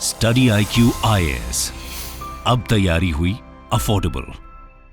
Study IQ IAS, अब तैयारी हुई अफोर्डेबल।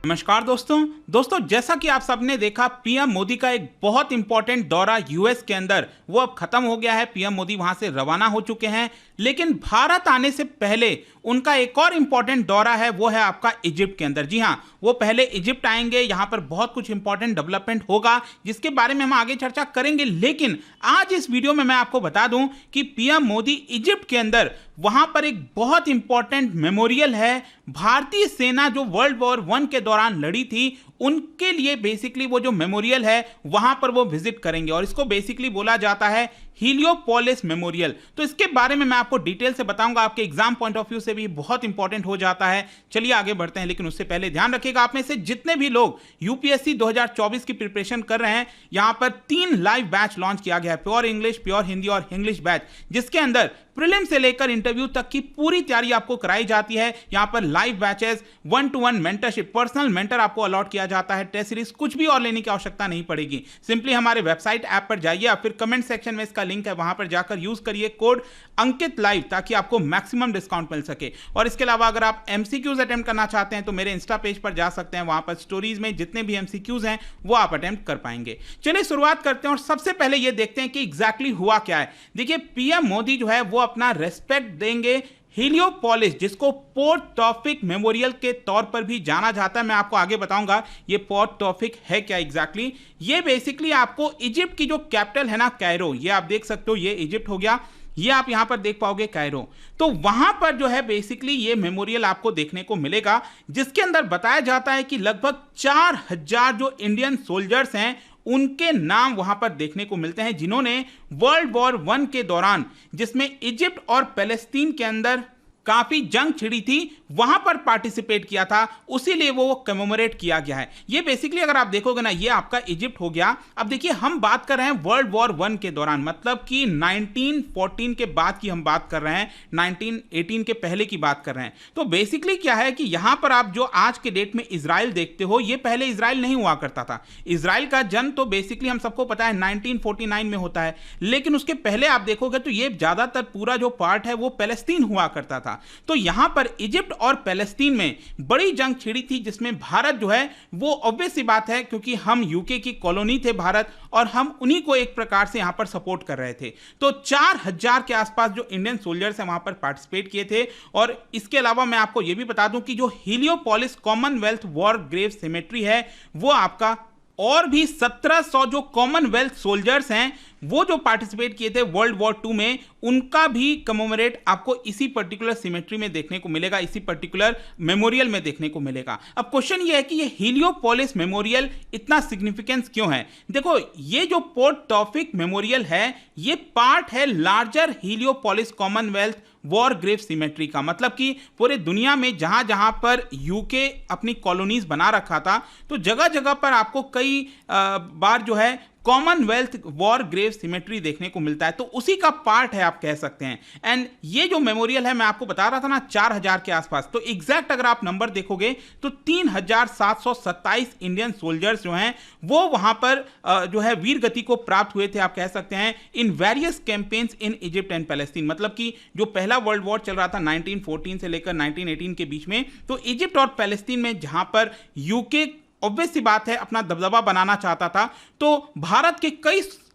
नमस्कार दोस्तों, जैसा कि आप सबने देखा, पीएम मोदी का एक बहुत इंपॉर्टेंट दौरा यूएस के अंदर वो अब खत्म हो गया है। पीएम मोदी वहां से रवाना हो चुके हैं, लेकिन भारत आने से पहले उनका एक और इंपॉर्टेंट दौरा है, वो है आपका इजिप्ट के अंदर। जी हां, वो पहले इजिप्ट आएंगे, यहां पर बहुत कुछ इंपॉर्टेंट डेवलपमेंट होगा जिसके बारे में हम आगे चर्चा करेंगे। लेकिन आज इस वीडियो में मैं आपको बता दूं कि पीएम मोदी इजिप्ट के अंदर वहां पर एक बहुत इंपॉर्टेंट मेमोरियल है। भारतीय सेना जो वर्ल्ड वॉर 1 के दौरान लड़ी थी, उनके लिए बेसिकली वो जो मेमोरियल है वहां पर वो विजिट करेंगे, और इसको बेसिकली बोला जाता है हीलियोपोलिस मेमोरियल। तो इसके बारे में मैं आपको डिटेल से बताऊंगा, आपके एग्जाम पॉइंट ऑफ व्यू से भी बहुत इंपॉर्टेंट हो जाता है। चलिए आगे बढ़ते हैं, लेकिन उससे पहले ध्यान रखिएगा, आप में से जितने भी लोग यूपीएससी 2024 की प्रिपरेशन कर रहे हैं, यहां पर 3 लाइव बैच लॉन्च किया गया है, प्योर इंग्लिश, प्योर हिंदी और इंग्लिश बैच, जिसके अंदर प्रीलिम से लेकर इंटरव्यू तक की पूरी तैयारी आपको कराई जाती है। यहां पर live batches, 1-to-1 mentorship, personal mentor आपको अलॉट किया जाता है, टेस्ट सीरीज, कुछ भी और लेने की आवश्यकता नहीं पड़ेगी। सिंपली हमारे वेबसाइट ऐप पर जाइए, या फिर कमेंट सेक्शन में इसका लिंक है, वहां पर जाकर यूज करिए कोड अंकित लाइव, ताकि आपको मैक्सिमम डिस्काउंट मिल सके। और इसके अलावा अगर आप एमसीक्यूज अटेम्प्ट करना चाहते हैं तो मेरे इंस्टा पेज पर जा सकते हैं, वहां पर स्टोरीज में जितने भी एमसीक्यूज हैं वो आप अटेम्प्ट कर पाएंगे। चलिए शुरुआत करते हैं, और सबसे पहले ये देखते हैं कि एग्जैक्टली हुआ क्या है। देखिए, पीएम मोदी जो है वो अपना रेस्पेक्ट देंगे हीलियोपोलिस, जिसको पोर्ट टॉफिक मेमोरियल के तौर पर भी जाना जाता है। मैं आपको आगे बताऊंगा ये पोर्ट टॉफिक है क्या एग्जैक्टली। ये बेसिकली आपको इजिप्ट की जो कैपिटल है ना, कायरो, ये आप देख सकते हो, ये इजिप्ट हो गया, ये आप यहां पर देख पाओगे कायरो। तो वहां पर जो है बेसिकली ये मेमोरियल आपको देखने को मिलेगा, जिसके अंदर बताया जाता है कि लगभग 4000 जो इंडियन सोल्जर्स हैं उनके नाम वहां पर देखने को मिलते हैं, जिन्होंने वर्ल्ड वॉर 1 के दौरान, जिसमें इजिप्ट और पैलेस्टीन के अंदर काफी जंग छिड़ी थी, वहां पर पार्टिसिपेट किया था, उसीलिए वो कमेमोरेट किया गया है। ये बेसिकली अगर आप देखोगे ना, ये आपका इजिप्ट हो गया। अब देखिए, हम बात कर रहे हैं वर्ल्ड वॉर 1 के दौरान, मतलब कि 1914 के बाद की हम बात कर रहे हैं, 1918 के पहले की बात कर रहे हैं। तो बेसिकली क्या है कि यहां पर आप जो आज के डेट में इजराइल देखते हो, ये पहले इजराइल नहीं हुआ करता था। इजराइल का जन्म तो बेसिकली हम सबको पता है 1949 में होता है, लेकिन उसके पहले आप देखोगे तो ये ज्यादातर पूरा जो पार्ट है वो पैलेस्टीन हुआ करता था। तो यहां पर इजिप्ट और पैलेस्टीन में बड़ी जंग छिड़ी थी, जिसमें भारत जो है वो ऑब्वियस सी बात है, क्योंकि हम यूके की कॉलोनी थे भारत, और हम उन्हीं को एक प्रकार से यहां पर सपोर्ट कर रहे थे। तो 4000 के आसपास जो इंडियन सोल्जर्स हैं वहां पर पार्टिसिपेट किए थे। और इसके अलावा मैं आपको यह भी बता दूं कि जो हीलियोपोलिस कॉमनवेल्थ वॉर ग्रेव सिमेट्री है, वो आपका और भी 1700 जो कॉमनवेल्थ सोल्जर्स हैं वो जो पार्टिसिपेट किए थे वर्ल्ड वॉर 2 में, उनका भी कमेमोरेट आपको इसी पर्टिकुलर सिमेट्री में देखने को मिलेगा, इसी पर्टिकुलर मेमोरियल में देखने को मिलेगा। अब क्वेश्चन ये है कि ये हीलियोपोलिस मेमोरियल इतना सिग्निफिकेंस क्यों है। देखो, ये जो पोर्ट टॉफिक मेमोरियल है, ये पार्ट है larger Heliopolis Commonwealth war grave cemetery का। मतलब कि पूरे दुनिया में जहां जहां पर यूके अपनी कॉलोनीज बना रखा था, तो जगह जगह पर आपको कई बार जो है कॉमनवेल्थ वॉर ग्रेव सिमेट्री देखने को मिलता है। तो उसी का पार्ट है आप कह सकते हैं। एंड ये जो मेमोरियल है, मैं आपको बता रहा था ना 4000 के आसपास, तो एग्जैक्ट अगर आप नंबर देखोगे तो 3727 इंडियन सोल्जर्स जो हैं वो वहां पर जो है वीर गति को प्राप्त हुए थे, आप कह सकते हैं, in various campaigns in Egypt and Palestine. मतलब कि जो पहला वर्ल्ड वॉर चल रहा था 1914 से लेकर 1918 के बीच में, तो इजिप्ट और पैलेस्टीन में जहां पर यूके ऑब्वियस सी बात है अपना दबदबा बनाना चाहता था, तो भारत के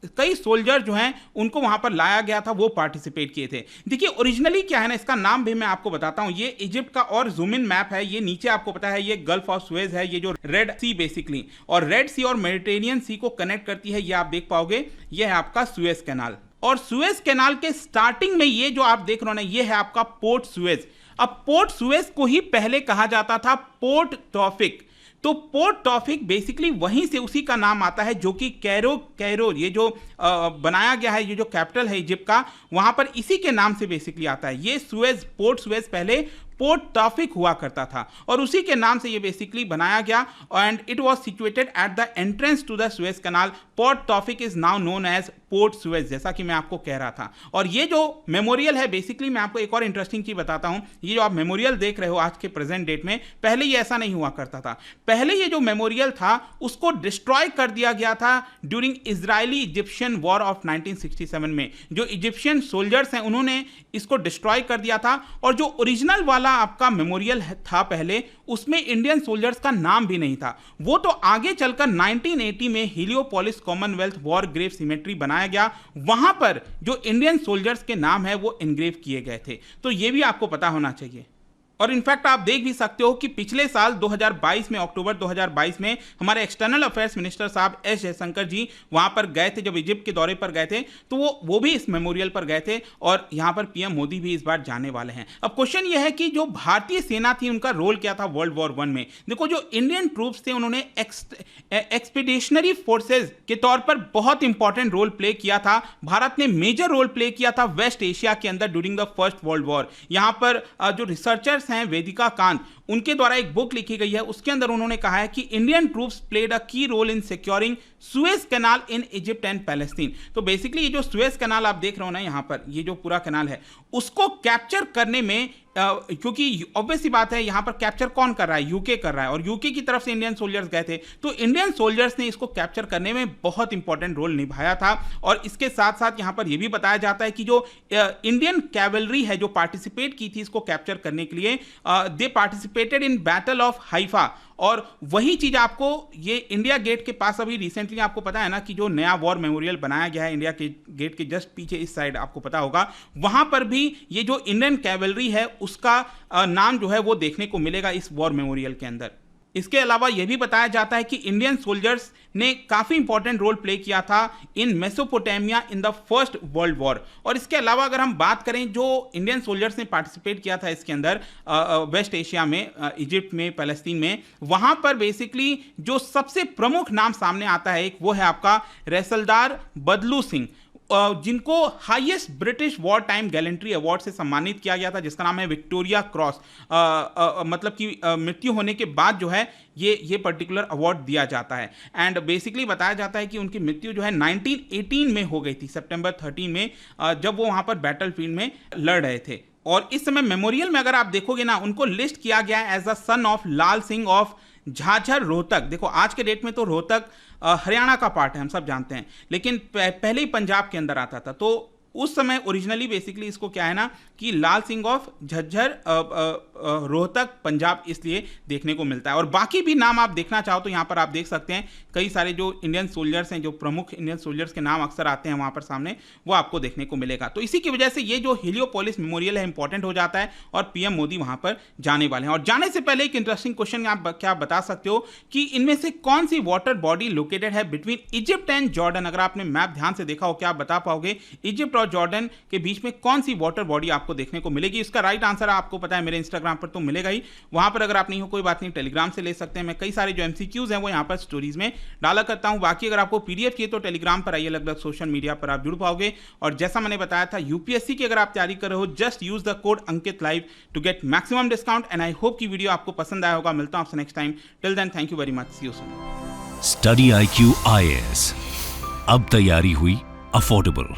कई सोल्जर जो हैं उनको वहां पर लाया गया था, वो पार्टिसिपेट किए थे। देखिए, ओरिजिनली क्या है ना, इसका नाम भी मैं आपको बताता हूं। ये इजिप्ट का और जूम इन मैप है, ये नीचे आपको पता है ये गल्फ ऑफ सुएज है, ये जो रेड सी बेसिकली, और रेड सी और मेडिटेरियन सी को कनेक्ट करती है, ये आप देख पाओगे, ये है आपका सुएज कैनाल। और सुएज कैनाल के स्टार्टिंग में ये जो आप देख रहे हो ना, ये है आपका पोर्ट सुएज। अब पोर्ट सुएज को ही पहले कहा जाता था पोर्ट टॉफिक। तो पोर्ट टॉफिक बेसिकली वहीं से उसी का नाम आता है, जो कि कैरो ये जो बनाया गया है, ये जो कैपिटल है इजिप्ट का, वहां पर इसी के नाम से बेसिकली आता है। ये सुएज, पोर्ट सुएज पहले पोर्ट टॉफिक हुआ करता था और उसी के नाम से ये बेसिकली बनाया गया and it was situated at the entrance to the Suez canal. Port Tawfiq is now known as Port Suez, जैसा कि मैं आपको कह रहा था। और ये जो मेमोरियल है, बेसिकली मैं आपको एक और इंटरेस्टिंग चीज बताता हूं। ये जो आप मेमोरियल देख रहे हो आज के प्रेजेंट डेट में, पहले ये ऐसा नहीं हुआ करता था। पहले ये जो मेमोरियल था उसको डिस्ट्रॉय कर दिया गया था during Israeli Egyptian war of 1967 में। जो इजिप्शियन सोल्जर्स हैं उन्होंने इसको डिस्ट्रॉय कर दिया था और जो ओरिजिनल वाला आपका मेमोरियल था पहले, उसमें इंडियन सोल्जर्स का नाम भी नहीं था। वो तो आगे चलकर 1980 में हीलियोपोलिस कॉमनवेल्थ वॉर ग्रेव सिमेट्री बनाया गया, वहां पर जो इंडियन सोल्जर्स के नाम है वो इनग्रेव किए गए थे। तो ये भी आपको पता होना चाहिए। और इनफैक्ट आप देख भी सकते हो कि पिछले साल 2022 में, अक्टूबर 2022 में हमारे एक्सटर्नल अफेयर्स मिनिस्टर साहब एस जयशंकर जी वहां पर गए थे। जब इजिप्ट के दौरे पर गए थे तो वो भी इस मेमोरियल पर गए थे और यहां पर पीएम मोदी भी इस बार जाने वाले हैं। अब क्वेश्चन यह है कि जो भारतीय सेना थी उनका रोल क्या था वर्ल्ड वॉर 1 में। देखो, जो इंडियन ट्रूप्स थे उन्होंने एक्सपीडिशनरी फोर्सेज के तौर पर बहुत इंपॉर्टेंट रोल प्ले किया था। भारत ने मेजर रोल प्ले किया था वेस्ट एशिया के अंदर during the first world war. यहां पर जो रिसर्चर्स हैं वेदिका कांत, उनके द्वारा एक बुक लिखी गई है, उसके अंदर उन्होंने कहा है कि Indian troops played a key role in securing Suez canal in Egypt and Palestine. तो बेसिकली ये जो सुएज कैनाल आप देख रहे हो ना यहां पर, ये जो पूरा कैनाल है उसको कैप्चर करने में क्योंकि ऑब्वियस सी बात है यहां पर कैप्चर कौन कर रहा है, यूके कर रहा है और यूके की तरफ से इंडियन सोल्जर्स गए थे। तो इंडियन सोल्जर्स ने इसको कैप्चर करने में बहुत इंपॉर्टेंट रोल निभाया था। और इसके साथ साथ यहां पर यह भी बताया जाता है कि जो इंडियन कैवलरी है जो पार्टिसिपेट की थी इसको कैप्चर करने के लिए, they participated in battle of Haifa. और वही चीज आपको ये इंडिया गेट के पास अभी रिसेंटली आपको पता है ना कि जो नया वॉर मेमोरियल बनाया गया है इंडिया के गेट के जस्ट पीछे इस साइड, आपको पता होगा, वहां पर भी ये जो इंडियन कैवलरी है उसका नाम जो है वो देखने को मिलेगा इस वॉर मेमोरियल के अंदर। इसके अलावा यह भी बताया जाता है कि इंडियन सोल्जर्स ने काफी इंपॉर्टेंट रोल प्ले किया था in Mesopotamia in the first world war. और इसके अलावा अगर हम बात करें जो इंडियन सोल्जर्स ने पार्टिसिपेट किया था इसके अंदर वेस्ट एशिया में, इजिप्ट में, पैलेस्टीन में, वहां पर बेसिकली जो सबसे प्रमुख नाम सामने आता है एक वो है आपका रेसलदार बदलू सिंह, जिनको highest British war time gallantry award से सम्मानित किया गया था, जिसका नाम है विक्टोरिया क्रॉस। मतलब कि मृत्यु होने के बाद जो है ये पर्टिकुलर अवार्ड दिया जाता है। एंड बेसिकली बताया जाता है कि उनकी मृत्यु जो है 1918 में हो गई थी, सितंबर 13 में, जब वो वहां पर बैटलफील्ड में लड़ रहे थे। और इस समय मेमोरियल में अगर आप देखोगे ना, उनको लिस्ट किया गया है as the son of Lal Singh of Jhajjar Rohtak. देखो आज के डेट में तो रोहतक हरियाणा का पार्ट है, हम सब जानते हैं, लेकिन पहले ही पंजाब के अंदर आता था। तो उस समय ओरिजिनली बेसिकली इसको क्या है ना कि लाल सिंह ऑफ झज्जर रोहतक पंजाब इसलिए देखने को मिलता है। और बाकी भी नाम आप देखना चाहो तो यहाँ पर आप देख सकते हैं, कई सारे जो इंडियन सोल्जर्स हैं, जो प्रमुख इंडियन सोल्जर्स के नाम अक्सर आते हैं वहाँ पर सामने, वो आपको देखने को मिलेगा। तो इसी की वजह से ये जो हीलियोपोलिस मेमोरियल है इंपॉर्टेंट हो जाता है और पीएम मोदी वहाँ पर जाने वाले हैं। और जाने से पहले एक इंटरेस्टिंग क्वेश्चन आप क्या बता सकते हो कि इनमें से कौन सी वाटर बॉडी लोकेटेड है बिटवीन इजिप्ट एंड जॉर्डन। अगर आपने मैप ध्यान से देखा हो, क्या आप बता पाओगे इजिप्ट और जॉर्डन के बीच में कौन सी वाटर बॉडी आपको देखने को मिलेगी? इसका राइट आंसर आपको पता है, मेरे इंस्टाग्राम पर तो मिलेगा ही। वहां पर अगर आप नहीं हो कोई बात नहीं, टेलीग्राम से ले सकते हैं। मैं कई सारे जो एमसीक्यूज हैं वो यहां पर स्टोरीज में डाला करता हूं। बाकी अगर आपको पीडीएफ चाहिए तो टेलीग्राम पर आइए, लगभग सोशल मीडिया पर आप जुड़ पाओगे। और जैसा मैंने बताया था, यूपीएससी की अगर आप तैयारी कर रहे हो, just use the code Ankit live to get maximum discount. And I hope की वीडियो आपको पसंद आया होगा। मिलता हूं आपसे next time. Till then, thank you very much, see you soon. Study IQ IAS, अब तैयारी हुई अफोर्डेबल।